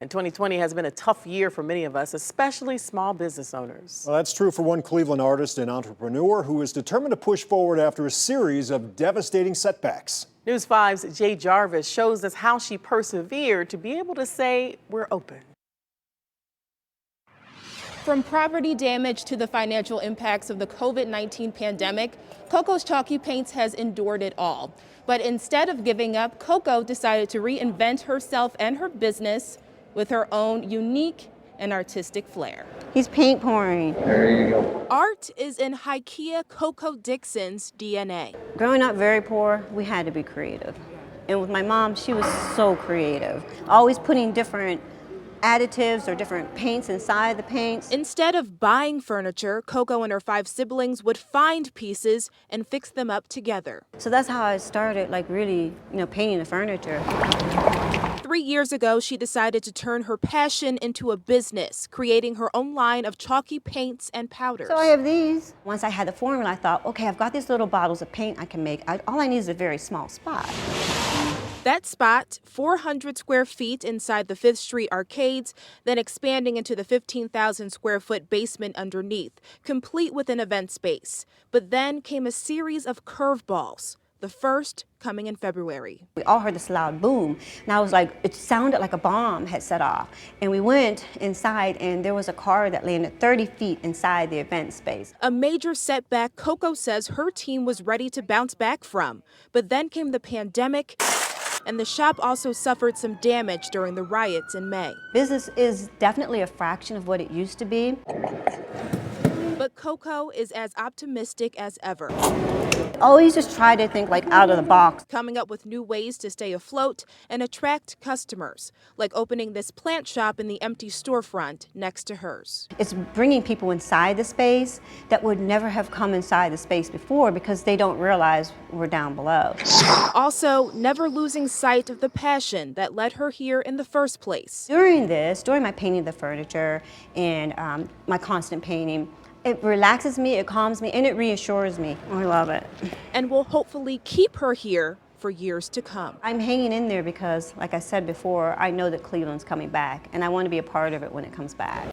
And 2020 has been a tough year for many of us, especially small business owners. Well, that's true for one Cleveland artist and entrepreneur who is determined to push forward after a series of devastating setbacks. News 5's Jay Jarvis shows us how she persevered to be able to say, we're open. From property damage to the financial impacts of the COVID-19 pandemic, Coco's Chalky Paints has endured it all. But instead of giving up, Coco decided to reinvent herself and her business with her own unique and artistic flair. He's paint pouring. There you go. Art is in Hikia Coco Dixon's DNA. Growing up very poor, we had to be creative. And with my mom, she was so creative. Always putting different additives or different paints inside the paints. Instead of buying furniture, Coco and her 5 siblings would find pieces and fix them up together. So that's how I started, like really, painting the furniture. 3 years ago, she decided to turn her passion into a business, creating her own line of chalky paints and powders. So I have these. Once I had the formula, I thought, okay, I've got these little bottles of paint I can make. All I need is a very small spot. That spot, 400 square feet inside the 5th Street arcades, then expanding into the 15,000 square foot basement underneath, complete with an event space. But then came a series of curveballs, the first coming in February. We all heard this loud boom, and I was like, it sounded like a bomb had set off. And we went inside, and there was a car that landed 30 feet inside the event space. A major setback Coco says her team was ready to bounce back from. But then came the pandemic, and the shop also suffered some damage during the riots in May. Business is definitely a fraction of what it used to be. But Coco is as optimistic as ever. Always just try to think like out of the box. Coming up with new ways to stay afloat and attract customers, like opening this plant shop in the empty storefront next to hers. It's bringing people inside the space that would never have come inside the space before because they don't realize we're down below. Also, never losing sight of the passion that led her here in the first place. During my painting of the furniture and my constant painting, it relaxes me, it calms me, and it reassures me. I love it. And will hopefully keep her here for years to come. I'm hanging in there because, like I said before, I know that Cleveland's coming back, and I want to be a part of it when it comes back.